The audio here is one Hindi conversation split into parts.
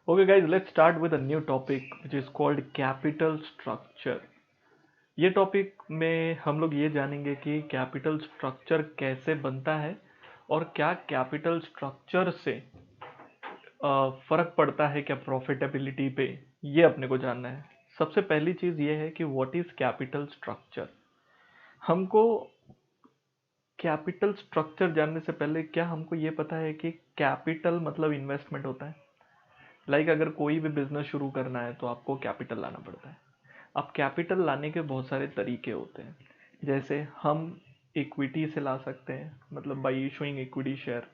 Okay guys, let's start with a new topic which is called capital structure. ये टॉपिक में हम लोग ये जानेंगे कि कैपिटल स्ट्रक्चर कैसे बनता है और क्या कैपिटल स्ट्रक्चर से फर्क पड़ता है क्या प्रॉफिटेबिलिटी पे, ये अपने को जानना है। सबसे पहली चीज ये है कि व्हाट इज कैपिटल स्ट्रक्चर। हमको कैपिटल स्ट्रक्चर जानने से पहले क्या हमको ये पता है कि कैपिटल मतलब इन्वेस्टमेंट होता है। अगर कोई भी बिजनेस शुरू करना है तो आपको कैपिटल लाना पड़ता है। अब कैपिटल लाने के बहुत सारे तरीके होते हैं, जैसे हम इक्विटी से ला सकते हैं, मतलब by issuing equity share.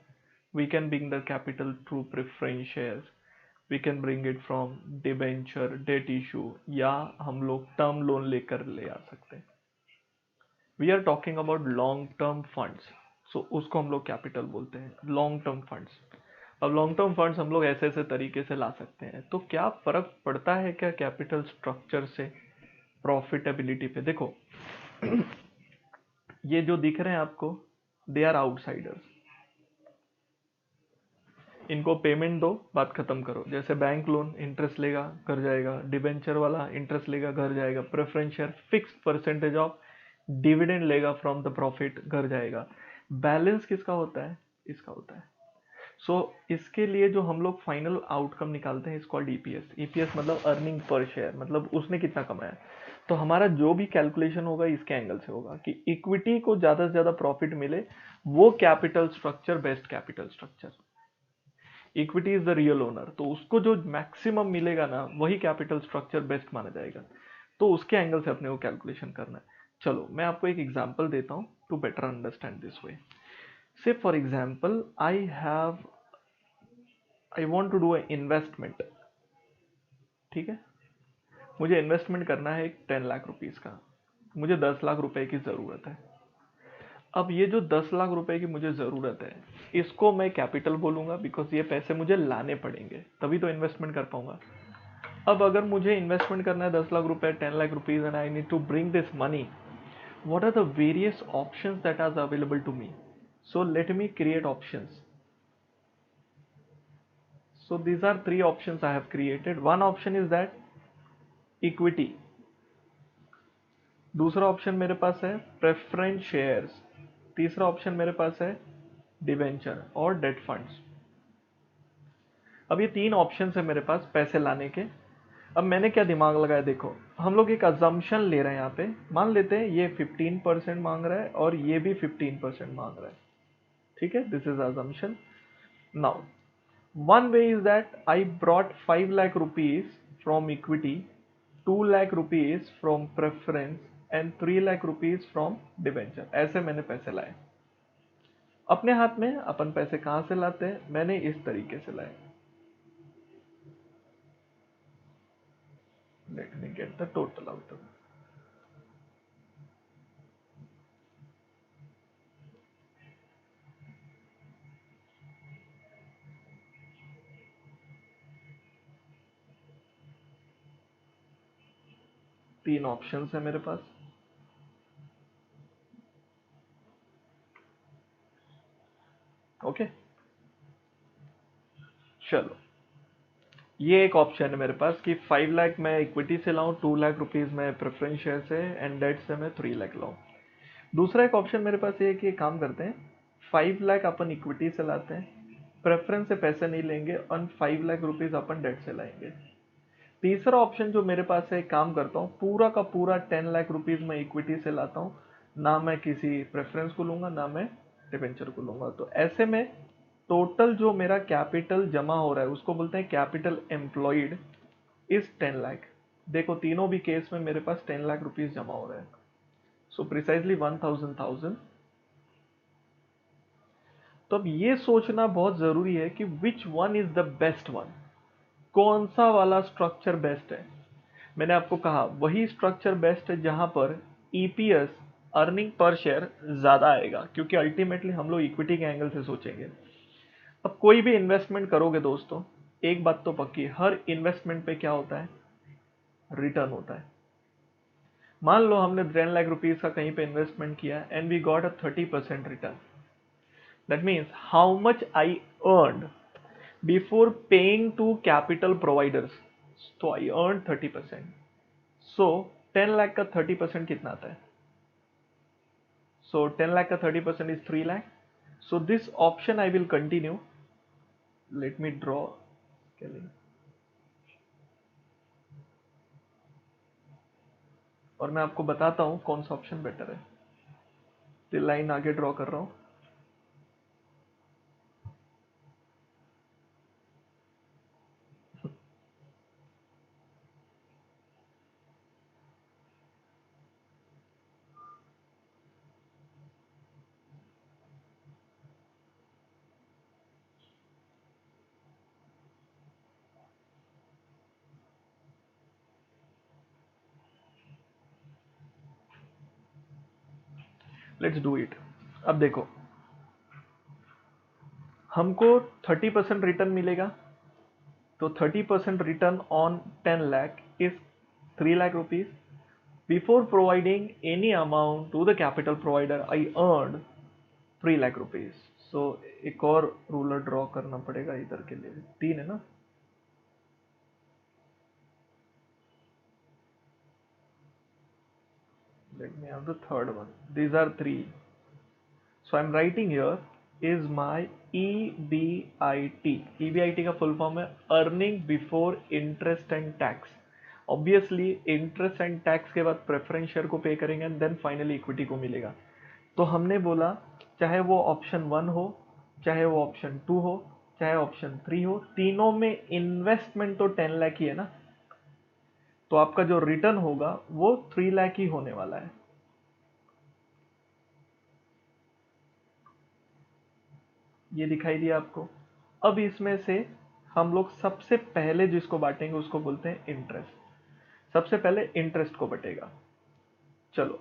We can bring the capital through preference shares. We can bring it from debenture, debt issue, या हम लोग टर्म लोन लेकर ले आ सकते हैं। We are talking about long term funds, so उसको हम लोग कैपिटल बोलते हैं, लॉन्ग टर्म फंड्स। अब लॉन्ग टर्म फंड्स हम लोग ऐसे ऐसे तरीके से ला सकते हैं। तो क्या फर्क पड़ता है क्या कैपिटल स्ट्रक्चर से प्रॉफिटेबिलिटी पे? देखो ये जो दिख रहे हैं आपको, दे आर आउटसाइडर्स। इनको पेमेंट दो, बात खत्म करो। जैसे बैंक लोन इंटरेस्ट लेगा, घर जाएगा। डिबेंचर वाला इंटरेस्ट लेगा, घर जाएगा। Preference share fix percentage of dividend लेगा फ्रॉम द प्रॉफिट, घर जाएगा। बैलेंस किसका होता है? इसका होता है। इसके लिए जो हम लोग फाइनल आउटकम निकालते हैं इस कॉल्ड ईपीएस। ईपीएस मतलब अर्निंग पर शेयर, मतलब उसने कितना कमाया। तो हमारा जो भी कैलकुलेशन होगा इसके एंगल से होगा कि इक्विटी को ज्यादा से ज्यादा प्रॉफिट मिले, वो capital structure best capital structure. Equity is the real owner, तो उसको जो मैक्सिमम मिलेगा ना, वही कैपिटल स्ट्रक्चर बेस्ट माना जाएगा। तो उसके एंगल से अपने को कैलकुलेशन करना है। चलो मैं आपको एक एग्जांपल देता हूं to better understand this way. Say for example I want to do investment. ठीक है, मुझे इन्वेस्टमेंट करना है एक 10 लाख रुपीज का। मुझे 10 लाख रुपए की जरूरत है। अब ये जो 10 लाख रुपए की मुझे जरूरत है, इसको मैं कैपिटल बोलूंगा, बिकॉज ये पैसे मुझे लाने पड़ेंगे, तभी तो इन्वेस्टमेंट कर पाऊंगा। अब अगर मुझे इन्वेस्टमेंट करना है 10 लाख रुपए, 10 lakh rupees, and I need to bring this money, what are the various options that are available to me? So let me create options. So these are three options I have created. One option is that equity. दूसरा ऑप्शन मेरे पास है प्रेफरेंस शेयर्स। तीसरा ऑप्शन मेरे पास है डिवेंचर और डेट फंड्स। अब ये तीन ऑप्शन है मेरे पास पैसे लाने के। अब मैंने क्या दिमाग लगाया, देखो हम लोग एक अजम्पशन ले रहे हैं। यहाँ पे मान लेते हैं ये 15% मांग रहा है और ये भी 15% मांग रहा है। ठीक है, this is assumption. Now one way is that I brought 5 lakh rupees from equity, 2 lakh rupees from preference and 3 lakh rupees from debenture। ऐसे मैंने पैसे लाए अपने हाथ में। अपन पैसे कहां से लाते हैं? मैंने इस तरीके से लाए। Let me get the total out. तीन ऑप्शंस है मेरे पास। ओके, चलो ये एक ऑप्शन है मेरे पास कि 5 लाख मैं इक्विटी से लाऊं, 2 लाख रुपीज मैं प्रेफरेंस शेयर से, एंड डेट से मैं 3 लाख लाऊं। दूसरा एक ऑप्शन मेरे पास ये है कि काम करते हैं, 5 लाख अपन इक्विटी से लाते हैं, प्रेफरेंस से पैसे नहीं लेंगे, और 5 लाख रुपीज अपन डेट से लाएंगे। तीसरा ऑप्शन जो मेरे पास है, काम करता हूँ पूरा का पूरा 10 लाख रुपीज मैं इक्विटी से लाता हूँ, ना मैं किसी प्रेफरेंस को लूंगा ना मैं डिवेंचर को लूंगा। तो ऐसे में टोटल जो मेरा कैपिटल जमा हो रहा है उसको बोलते हैं कैपिटल एम्प्लॉयड इज 10 लाख। देखो तीनों भी केस में मेरे पास 10 लाख रुपीज जमा हो रहा है। सो प्रिसाइजली 1000,000। तो अब ये सोचना बहुत जरूरी है कि which one is the best one, कौन सा वाला स्ट्रक्चर बेस्ट है। मैंने आपको कहा वही स्ट्रक्चर बेस्ट है जहां पर ईपीएस, अर्निंग पर शेयर, ज्यादा आएगा, क्योंकि अल्टीमेटली हम लोग इक्विटी के एंगल से सोचेंगे। अब कोई भी इन्वेस्टमेंट करोगे दोस्तों, एक बात तो पक्की, हर इन्वेस्टमेंट पे क्या होता है? रिटर्न होता है। मान लो हमने 10 लाख रुपीज का कहीं पे इन्वेस्टमेंट किया and we got a 30% return. That means how much I earn, before paying to capital providers, तो आई अर्न 30%. सो 10 लाख का 30% कितना आता है? सो 10 लाख का 30% is 3 lakh. So this option I will continue. Let me draw. और मैं आपको बताता हूं कौन सा ऑप्शन बेटर है. तो लाइन आगे ड्रॉ कर रहा हूं. Let's do it. अब देखो, हमको 30% रिटर्न मिलेगा. तो 30% return on 10 lakh is 3 lakh rupees. Before providing any amount to the capital provider I earn 3 lakh rupees. So एक और रूलर ड्रॉ करना पड़ेगा इधर के लिए. 3 है ना. Let me have the third one. These are 3. So I am writing here is my EBIT. EBIT का फुल फॉर्म है earning before interest and tax. Obviously interest and tax के बाद प्रेफरेंस शेयर को पे करेंगे एंड देन फाइनली इक्विटी को मिलेगा. तो हमने बोला चाहे वो ऑप्शन 1 हो, चाहे वो ऑप्शन 2 हो, चाहे ऑप्शन 3 हो, तीनों में इन्वेस्टमेंट तो 10 लाख ही है ना. तो आपका जो रिटर्न होगा वो 3 लाख ही होने वाला है. ये दिखाई दिया आपको. अब इसमें से हम लोग सबसे पहले जिसको बांटेंगे उसको बोलते हैं इंटरेस्ट. सबसे पहले इंटरेस्ट को बटेगा. चलो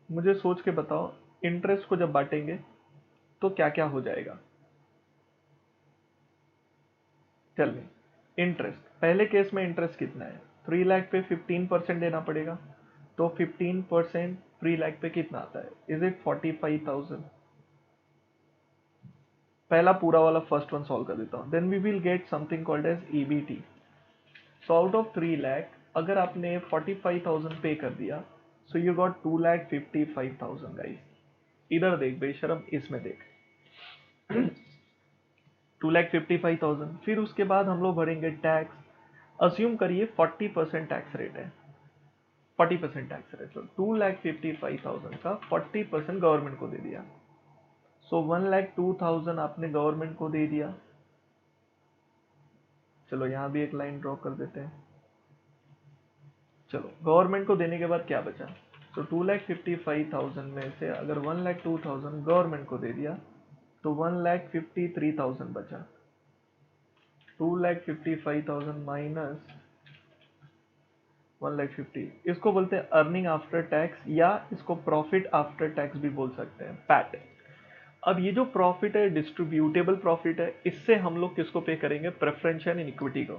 मुझे सोच के बताओ, इंटरेस्ट को जब बांटेंगे तो क्या क्या हो जाएगा. चल मी. इंटरेस्ट पहले केस में इंटरेस्ट कितना है? 3 लाख पे 15% देना पड़ेगा. तो 15% 3 लाख पे कितना आता है? Is it 45,000? पहला पूरा वाला फर्स्ट वन सॉल्व कर देता हूं. Then we will get something called as EBT. So out of 3 lakh अगर आपने 45,000 पे कर दिया, सो यू गॉट 2,55,000 गाइस. इधर देख बेशरम, इसमें देख 2,55,000. फिर उसके बाद हम लोग भरेंगे टैक्स. अज्यूम करिए 40% टैक्स रेट है. 40% टैक्स रेट. तो 2,55,000 का 40% गवर्नमेंट को दे दिया. सो 1,02,000 आपने गवर्नमेंट को दे दिया. चलो यहां भी एक लाइन ड्रॉ कर देते हैं. चलो गवर्नमेंट को देने के बाद क्या बचा? तो 2,55,000 में से अगर 1,02,000 गवर्नमेंट को दे दिया तो 1,53,000 बचा. 2,55,000 माइनस 1,50,000, इसको बोलते हैं अर्निंग आफ्टर टैक्स, या इसको प्रॉफिट आफ्टर टैक्स भी बोल सकते हैं, पैट. अब ये जो प्रॉफिट है डिस्ट्रीब्यूटेबल प्रॉफिट है, इससे हम लोग किसको पे करेंगे? प्रेफरेंस एंड इक्विटी को.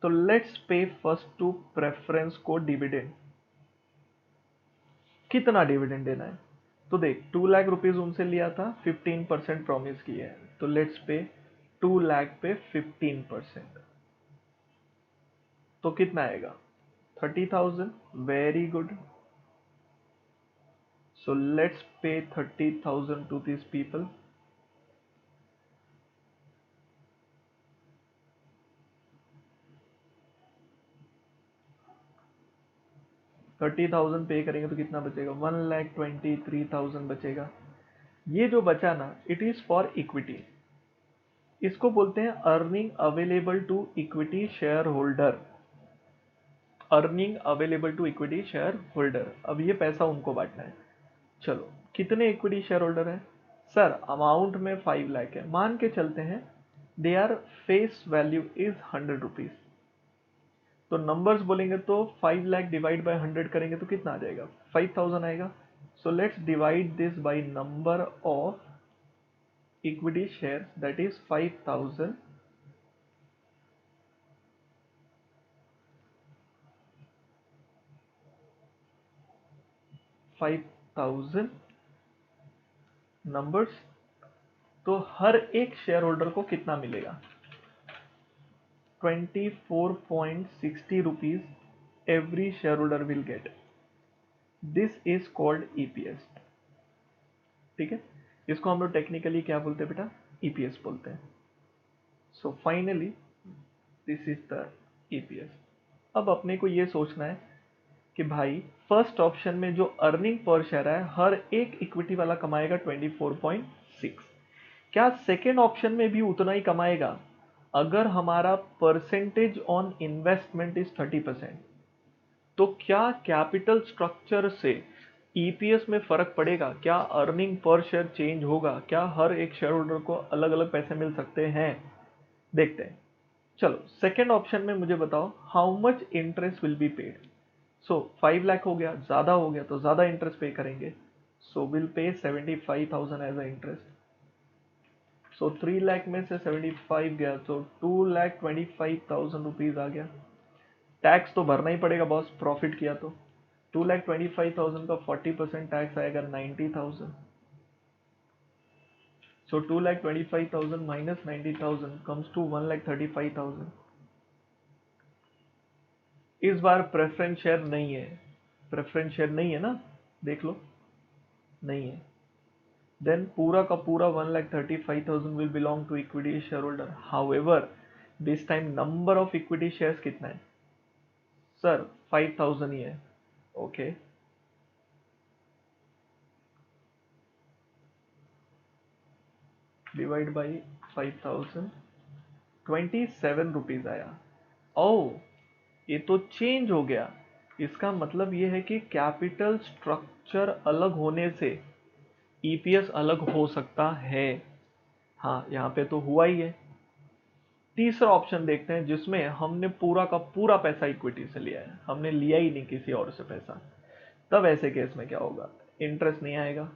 तो let's pay first to preference को डिविडेंड. कितना डिविडेंड देना है? तो देख 2 लाख रुपीज उनसे लिया था, 15% प्रॉमिस किया है. तो लेट्स पे 2 लाख पे 15%. तो कितना आएगा? 30,000. Very good. So let's pay 30,000 to these people. $30,000 पे करेंगे तो कितना बचेगा? 1,23,000 बचेगा. ये जो बचा ना, इट इज फॉर इक्विटी. इसको बोलते हैं earning available to equity share holder. Earning available to equity share holder. अब ये पैसा उनको बांटना है. चलो कितने इक्विटी शेयर होल्डर है? सर अमाउंट में 5 लाख है, मान के चलते हैं. They are face value is 100 rupees. तो नंबर्स बोलेंगे तो 5 लाख डिवाइड बाय 100 करेंगे तो कितना आ जाएगा? 5,000 आएगा. So let's divide this by number of equity share, that is 5,000. 5,000 numbers. तो हर एक शेयर होल्डर को कितना मिलेगा? 24.60 rupees every shareholder will get. This is called EPS. ठीक है, इसको हम लोग टेक्निकली क्या बोलते हैं बेटा? EPS बोलते हैं. So finally this is the EPS. अब अपने को ये सोचना है कि भाई फर्स्ट ऑप्शन में जो अर्निंग पर शेयर है हर एक इक्विटी वाला कमाएगा 24.6. क्या सेकेंड ऑप्शन में भी उतना ही कमाएगा? अगर हमारा परसेंटेज ऑन इन्वेस्टमेंट इज 30%, तो क्या कैपिटल स्ट्रक्चर से ईपीएस में फर्क पड़ेगा? क्या अर्निंग पर शेयर चेंज होगा? क्या हर एक शेयर होल्डर को अलग अलग पैसे मिल सकते हैं? देखते हैं. चलो सेकेंड ऑप्शन में मुझे बताओ how much interest will be paid. So 5 lakh हो गया, ज्यादा हो गया तो ज्यादा इंटरेस्ट पे करेंगे. सो will pay 75,000 as a interest. So 3 lakh में से 75 गया तो 2,25,000 रुपीज आ गया. टैक्स तो भरना ही पड़ेगा बॉस, प्रॉफिट किया तो. 2,25,000 का 40% टैक्स आएगा 90,000. सो 2,25,000 माइनस 90,000 कम्स टू 1,35,000. इस बार प्रेफरेंस शेयर नहीं है. प्रेफरेंस शेयर नहीं है ना, देख लो, नहीं है. देन पूरा का पूरा 1,35,000 will belong to equity share holder. However this time number of equity shares कितना है सर? 5,000 ही है. ओके, डिवाइड बाई 5,000, 27 रुपीज आया. ओ, ये तो चेंज हो गया. इसका मतलब ये है कि कैपिटल स्ट्रक्चर अलग होने से ईपीएस अलग हो सकता है. हाँ, यहाँ पे तो हुआ ही है. तीसरा ऑप्शन देखते हैं जिसमें हमने पूरा का पूरा पैसा इक्विटी से लिया है, हमने लिया ही नहीं किसी और से पैसा. तब ऐसे केस में क्या होगा? इंटरेस्ट नहीं आएगा.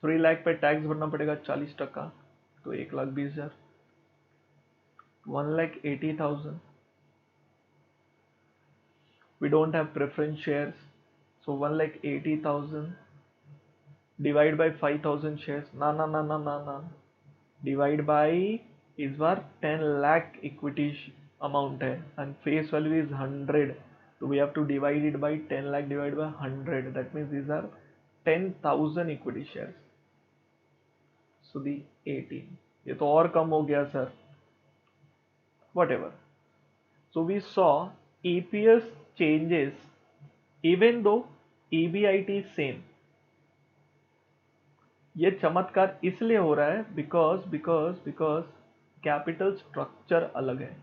3 लाख पे टैक्स भरना पड़ेगा 40%, तो 1,20,000. 1,80,000. We don't have preference shares, so 1,80,000 divide by 5,000 shares. ना, divide by इस बार 10 lakh equity amount है and face value is 100, so we have to divide it by 10 lakh divided by 100. That means these are 10,000 equity shares. So the 18, ये तो और कम हो गया sir. Whatever. So we saw EPS changes even though EBIT is same. ये चमत्कार इसलिए हो रहा है बिकॉज कैपिटल स्ट्रक्चर अलग है.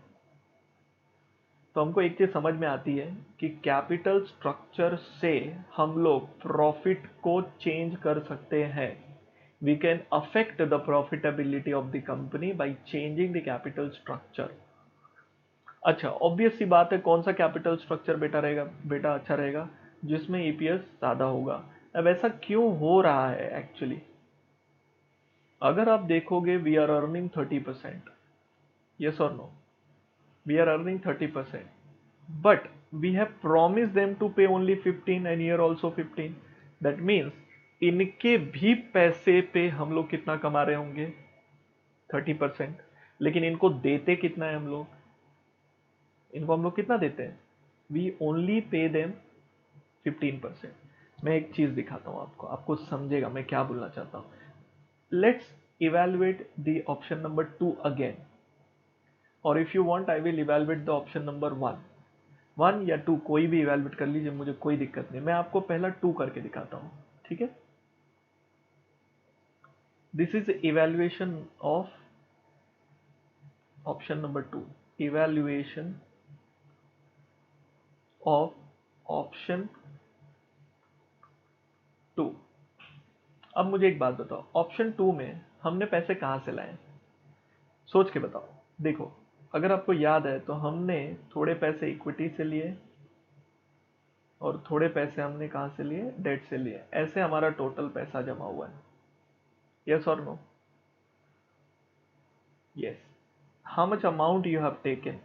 तो हमको एक चीज समझ में आती है कि कैपिटल स्ट्रक्चर से हम लोग प्रॉफिट को चेंज कर सकते हैं. We can affect the profitability of the company by changing the capital structure. अच्छा, ऑब्वियस सी बात है, कौन सा कैपिटल स्ट्रक्चर बेटा अच्छा रहेगा? जिसमें ईपीएस ज्यादा होगा. अब ऐसा क्यों हो रहा है एक्चुअली? अगर आप देखोगे we are earning 30%, yes or no? We are earning 30%, but we have promised them to pay only 15 and here also 15. That means इनके भी पैसे पे हम लोग कितना कमा रहे होंगे? 30%. लेकिन इनको देते कितना है हम लोग? इनको हम लोग कितना देते हैं? We only pay them 15%. मैं एक चीज दिखाता हूं आपको समझेगा मैं क्या बोलना चाहता हूं. Let's evaluate the option number 2 again, or if you want I will evaluate the option number 1 या 2, कोई भी evaluate कर लीजिए, मुझे कोई दिक्कत नहीं. मैं आपको पहला 2 करके दिखाता हूं, ठीक है? This is evaluation of option number 2. evaluation of option 2. अब मुझे एक बात बताओ, ऑप्शन 2 में हमने पैसे कहां से लाए? सोच के बताओ. देखो, अगर आपको याद है तो हमने थोड़े पैसे इक्विटी से लिए और थोड़े पैसे हमने कहां से लिए? डेट से लिए. ऐसे हमारा टोटल पैसा जमा हुआ है. यस और no? Yes. How much amount you have taken?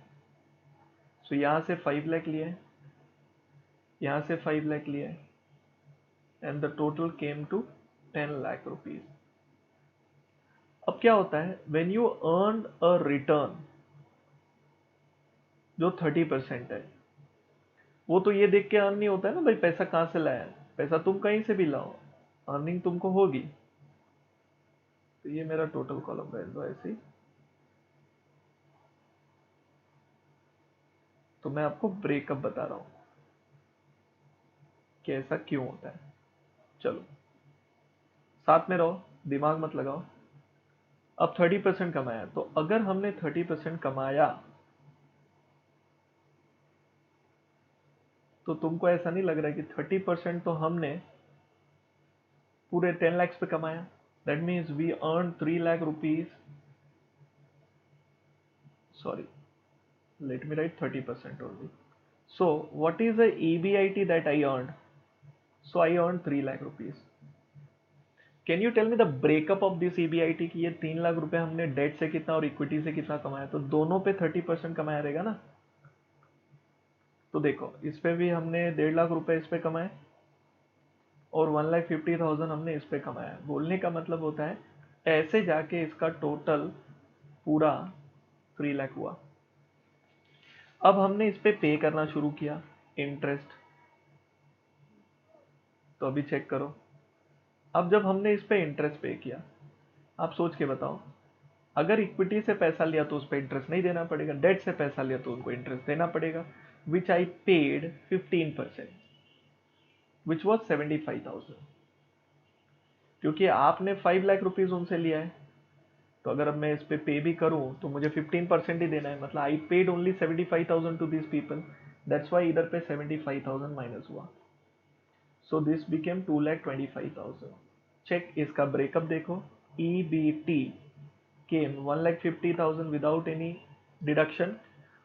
So यहां से 5 लाख लिए, यहां से 5 लाख लिए, and the total came to 10 lakh rupees. अब क्या होता है, when you earn a return, जो 30% है, वो तो ये देख के अर्न नहीं होता है ना भाई पैसा कहाँ से लाया है, पैसा तुम कहीं से भी लाओ, अर्निंग तुमको होगी। तो ये मेरा टोटल कॉलम रह दो ऐसे ही। तो मैं आपको ब्रेकअप बता रहा हूँ कि ऐसा क्यों होता है। चलो साथ में रहो, दिमाग मत लगाओ। अब 30% कमाया, तो अगर हमने 30% कमाया तो तुमको ऐसा नहीं लग रहा है कि 30% तो हमने पूरे 10 lakhs पे कमाया? That means we earn 3 lakh rupees, sorry, let me write 30% only. So what is the EBIT that I earned? So I earned 3 lakh rupees. Can you tell me the breakup of this EBIT की ये 3 लाख रुपए हमने डेट से कितना और इक्विटी से कितना कमाया? तो दोनों पे 30% कमाया रहेगा ना। तो देखो इस पे भी हमने 1.5 लाख रुपए इस पे कमाए और 1,50,000 हमने इस पे कमाया। बोलने का मतलब होता है ऐसे जाके इसका टोटल पूरा 3 लाख हुआ। अब हमने इस पे पे करना शुरू किया इंटरेस्ट। तो अभी चेक करो, अब जब हमने इस पे इंटरेस्ट पे किया, आप सोच के बताओ, अगर इक्विटी से पैसा लिया तो उस पर इंटरेस्ट नहीं देना पड़ेगा, डेट से पैसा लिया तो उनको इंटरेस्ट देना पड़ेगा, विच आई पेड 15%, विच वॉज 75,000। क्योंकि आपने 5 लाख रुपीज उनसे लिया है, तो अगर अब मैं इस पे पे भी करूं तो मुझे 15% ही देना है, मतलब I paid only 75,000 to this people, that's why इधर पे 75,000 माइनस हुआ। So this became 2,25,000। चेक इसका ब्रेकअप देखो, EBT came 1,50,000 without any deduction,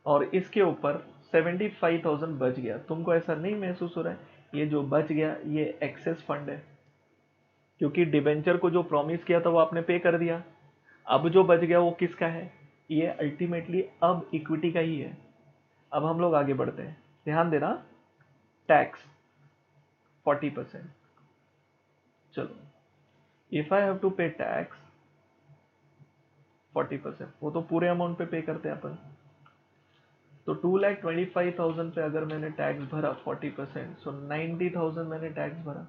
और इसके ऊपर 75,000 बच गया। तुमको ऐसा नहीं महसूस हो रहा है ये जो बच गया ये एक्सेस फंड है? क्योंकि डिबेंचर को जो प्रॉमिस किया था वो आपने पे कर दिया। अब जो बच गया वो किसका है? ये अल्टीमेटली अब इक्विटी का ही है। अब हम लोग आगे बढ़ते हैं, ध्यान देना। टैक्स 40%। चलो इफ आई हैव टू पे टैक्स 40%, वो तो पूरे अमाउंट पे पे करते हैं अपन। तो 2,25,000 पे अगर मैंने टैक्स भरा 40%, सो 90,000 मैंने टैक्स भरा।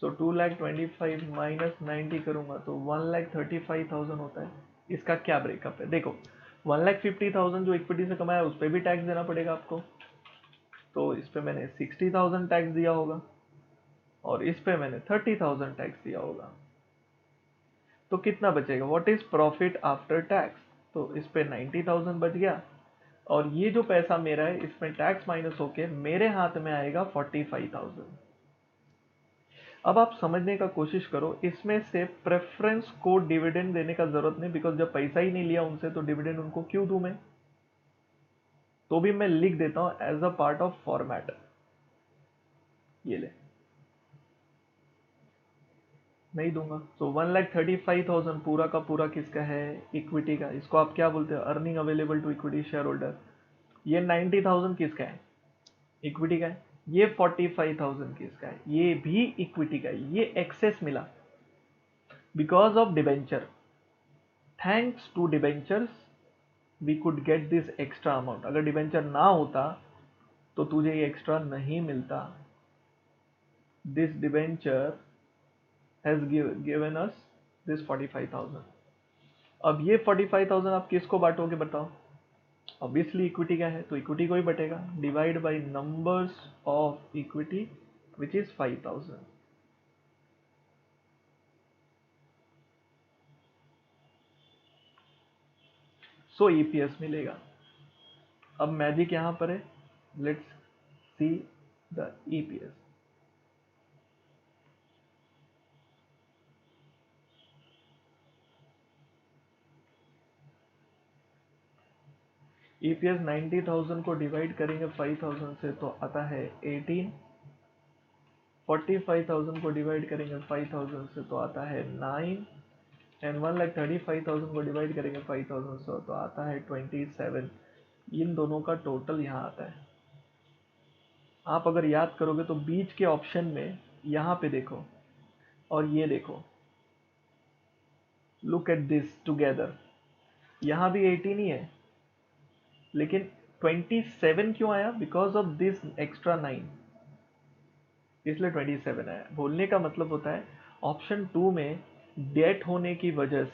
सो 2,25,000 माइनस 90 करूंगा तो 1,35,000 होता है। इसका क्या ब्रेकअप है देखो, 1,50,000 जो इक्विटी से कमाया उस पर भी टैक्स देना पड़ेगा आपको, तो इस पे मैंने 60,000 टैक्स दिया होगा और इस पे मैंने 30,000 टैक्स दिया होगा। तो कितना बचेगा? What is profit after tax? तो इस पे 90,000 बच गया और ये जो पैसा मेरा है इसमें टैक्स माइनस होके मेरे हाथ में आएगा 45,000। अब आप समझने का कोशिश करो, इसमें से प्रेफरेंस को डिविडेंड देने का जरूरत नहीं, बिकॉज जब पैसा ही नहीं लिया उनसे तो डिविडेंड उनको क्यों दूं मैं? तो भी मैं लिख देता हूं as a part of format. ये ले, नहीं दूंगा। तो 1,35,000 पूरा का पूरा किसका है? इक्विटी का। इसको आप क्या बोलते हो? Earning available to equity share holder. ये 90,000 किसका है? इक्विटी का है। ये 45,000 किसका है? ये भी इक्विटी का है। ये एक्सेस मिला because of debenture. Thanks to debentures we could get this extra amount. अगर डिबेंचर ना होता तो तुझे ये एक्स्ट्रा नहीं मिलता। This debenture has given us this 45,000। अब ये 45,000 आप किसको बांटोगे बताओ? ऑब्वियसली इक्विटी का है तो इक्विटी को ही बटेगा, divide by numbers of equity which is 5,000। So EPS मिलेगा। अब मैजिक यहां पर है, let's see the EPS. EPS 90,000 को डिवाइड करेंगे 5,000 से तो आता है 18। 45,000 को डिवाइड करेंगे 5,000 से तो आता है 9 एंड 1,35,000 को डिवाइड करेंगे 5,000 से तो आता है 27। इन दोनों का टोटल यहाँ आता है। आप अगर याद करोगे तो बीच के ऑप्शन में यहाँ पे देखो और ये देखो, लुक एट दिस टुगेदर, यहाँ भी 18 ही है लेकिन 27 क्यों आया? बिकॉज ऑफ दिस एक्स्ट्रा 9, इसलिए 27 आया। बोलने का मतलब होता है ऑप्शन 2 में डेट होने की वजह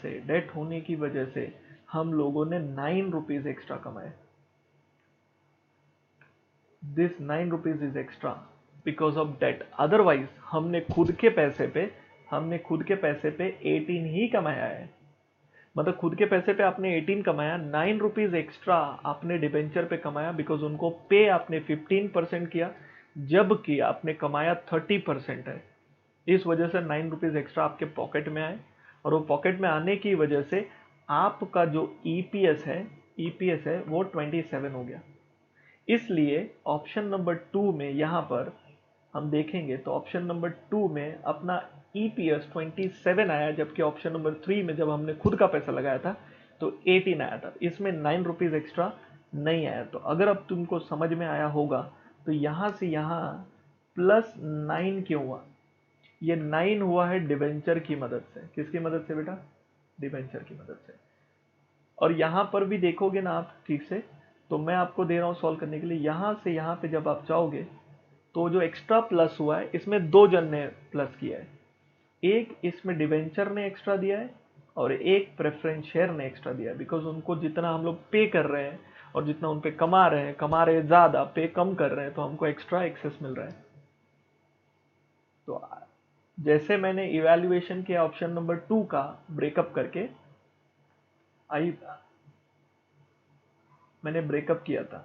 से हम लोगों ने 9 रुपीज एक्स्ट्रा कमाए। This 9 rupees is extra because of debt. Otherwise हमने खुद के पैसे पे 18 ही कमाया है। मतलब खुद के पैसे पे आपने 18 कमाया, 9 रुपीज एक्स्ट्रा आपने डिबेंचर पे कमाया बिकॉज उनको पे आपने 15% किया, जबकि आपने कमाया 30% है। इस वजह से 9 रुपीज एक्स्ट्रा आपके पॉकेट में आए, और वो पॉकेट में आने की वजह से आपका जो ईपीएस है वो 27 हो गया। इसलिए ऑप्शन नंबर 2 में यहां पर हम देखेंगे तो ऑप्शन नंबर 2 में अपना ईपीएस 27 आया, जबकि ऑप्शन नंबर 3 में जब हमने खुद का पैसा लगाया था तो 18 आया था। इसमें 9 रुपीज एक्स्ट्रा नहीं आया। तो अगर अब तुमको समझ में आया होगा तो यहां से यहां +9 क्यों हुआ? ये 9 हुआ है डिवेंचर की मदद से। किसकी मदद से बेटा? डिवेंचर की मदद से। और यहां पर भी देखोगे ना आप ठीक से, तो मैं आपको दे रहा हूं सॉल्व करने के लिए। यहां से यहां पे जब आप जाओगे तो जो एक्स्ट्रा प्लस हुआ है इसमें दो जन ने प्लस किया है। एक इसमें डिवेंचर ने एक्स्ट्रा दिया है और एक प्रेफरेंस शेयर ने एक्स्ट्रा दिया है। बिकॉज उनको जितना हम लोग पे कर रहे हैं और जितना उन पे कमा रहे हैं ज्यादा, पे कम कर रहे हैं, तो हमको एक्स्ट्रा एक्सेस मिल रहा है। तो जैसे मैंने इवैल्यूएशन के ऑप्शन नंबर 2 का ब्रेकअप करके आई मैंने ब्रेकअप किया था,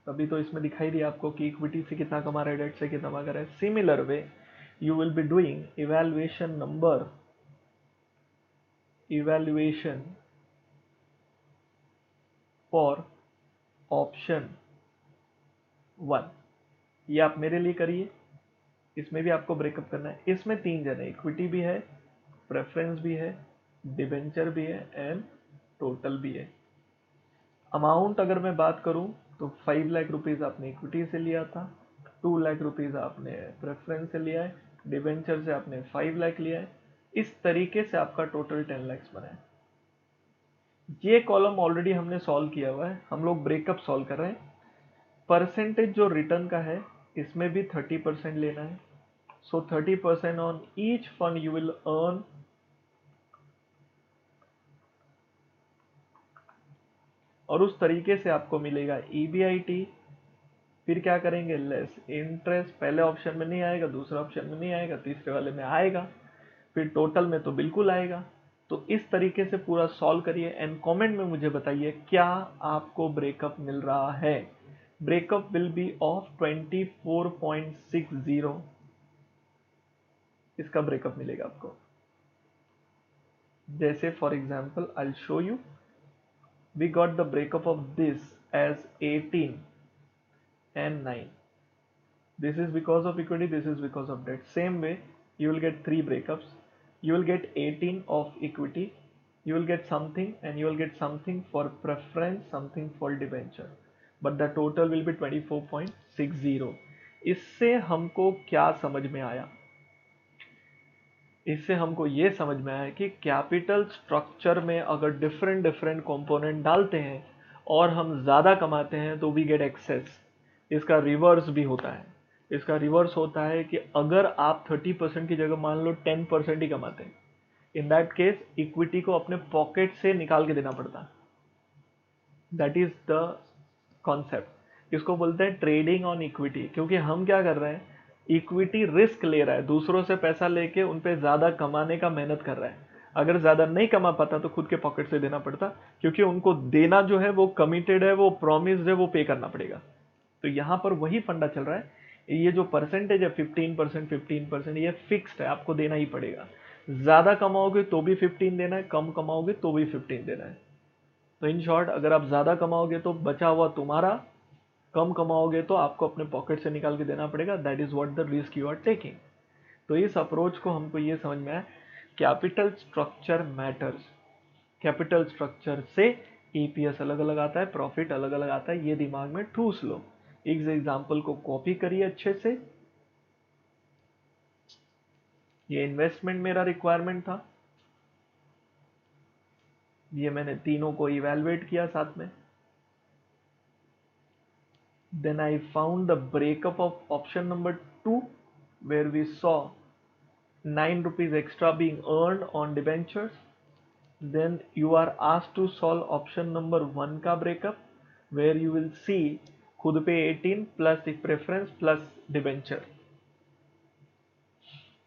तभी तो इसमें दिखाई दिया आपको कि इक्विटी से कितना कमा रहा है, डेट से कितना कमा रहा है। Similar way you will be doing evaluation for option 1। ये आप मेरे लिए करिए, इसमें भी आपको ब्रेकअप करना है। इसमें 3 जन है, इक्विटी भी है, प्रेफरेंस भी है, डिबेंचर भी है एंड टोटल भी है। अमाउंट अगर मैं बात करूं तो 5 लाख रुपीज आपने इक्विटी से लिया था, 2 लाख रुपीज आपने प्रेफरेंस से लिया है, डिबेंचर से आपने 5 लाख लिया है। इस तरीके से आपका टोटल 10 लाख बना है। ये कॉलम ऑलरेडी हमने सॉल्व किया हुआ है, हम लोग ब्रेकअप सॉल्व कर रहे हैं। परसेंटेज जो रिटर्न का है इसमें भी 30% लेना है। सो 30% on each fund you will earn और उस तरीके से आपको मिलेगा ईबीआईटी। फिर क्या करेंगे? Less interest. पहले ऑप्शन में नहीं आएगा, दूसरे ऑप्शन में नहीं आएगा, तीसरे वाले में आएगा, फिर टोटल में तो बिल्कुल आएगा। तो इस तरीके से पूरा सॉल्व करिए एंड कमेंट में मुझे बताइए क्या आपको ब्रेकअप मिल रहा है। ब्रेकअप विल बी ऑफ 24.60, इसका ब्रेकअप मिलेगा आपको। जैसे for example I show you, we got the breakup of this age 18 and 9. This is because of equity, this is because of debt. Same way, you will get 3 breakups. You will get 18 of equity, you will get something, and you will get something for preference, something for debenture. But the total will be 24.60. इससे हमको क्या समझ में आया? इससे हमको ये समझ में आया कि कैपिटल स्ट्रक्चर में अगर डिफरेंट डिफरेंट कंपोनेंट डालते हैं और हम ज़्यादा कमाते हैं तो वी गेट एक्सेस। इसका रिवर्स भी होता है। इसका रिवर्स होता है कि अगर आप 30% की जगह मान लो 10% ही कमाते हैं, इन दैट केस इक्विटी को अपने पॉकेट से निकाल के देना पड़ता है। That is the concept. इसको बोलते हैं ट्रेडिंग ऑन इक्विटी। क्योंकि हम क्या कर रहे हैं, इक्विटी रिस्क ले रहा है, दूसरों से पैसा लेके उन पे ज्यादा कमाने का मेहनत कर रहा है। अगर ज्यादा नहीं कमा पाता तो खुद के पॉकेट से देना पड़ता, क्योंकि उनको देना जो है वो कमिटेड है, वो प्रॉमिस्ड है, वो पे करना पड़ेगा। तो यहाँ पर वही फंडा चल रहा है। ये जो परसेंटेज है 15%, ये फिक्स्ड है, आपको देना ही पड़ेगा। ज्यादा कमाओगे तो भी 15 देना है, कम कमाओगे तो भी 15 देना है। तो इन शॉर्ट, अगर आप ज्यादा कमाओगे तो बचा हुआ तुम्हारा, कम कमाओगे तो आपको अपने पॉकेट से निकाल के देना पड़ेगा। That is what the risk you are taking. तो इस अप्रोच को हमको ये समझ में आया, capital structure matters. Capital structure से ईपीएस अलग अलग आता है, प्रॉफिट अलग अलग आता है, ये दिमाग में ठूस लो। इस एग्जाम्पल को कॉपी करिए अच्छे से। ये इन्वेस्टमेंट मेरा रिक्वायरमेंट था, ये मैंने तीनों को इवेलुएट किया साथ में। Then I found the breakup of option number 2 where we saw 9 rupees extra being earned on debentures. Then you are asked to solve option number 1 का breakup where you will see खुद पे 18 प्लस एक प्रेफरेंस प्लस डिबेंचर.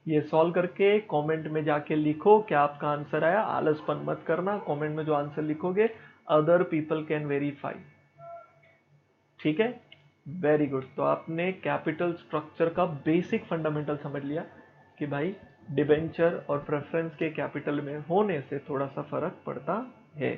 ये सॉल्व करके कमेंट में जाके लिखो क्या आपका आंसर आया. आलसपन मत करना, कमेंट में जो आंसर लिखोगे अदर पीपल कैन वेरीफाई. ठीक है, वेरी गुड. तो आपने कैपिटल स्ट्रक्चर का बेसिक फंडामेंटल समझ लिया कि भाई डिबेंचर और प्रेफरेंस के कैपिटल में होने से थोड़ा सा फर्क पड़ता है.